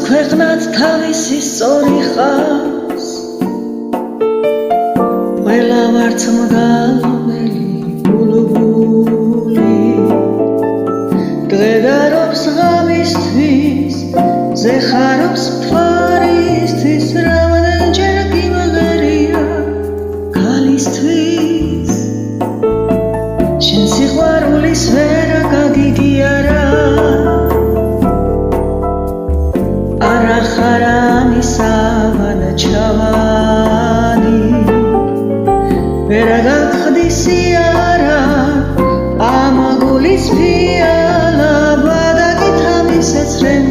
ქვეყნად თავისი სწორი ხავს ყველა ვართ მგალობელი ბულბული დღედარობს ღამისთვის ზეხარობს ფარისთვის რამდენჯერ გიმღერია ქალისთვის შენ სიყვარულის ვერა გაგიდი არა არა ხარ ამისავან ჩავანი ვერა გახდისი არა ამ გულის ფიალა ბადაკით ამისეცრემ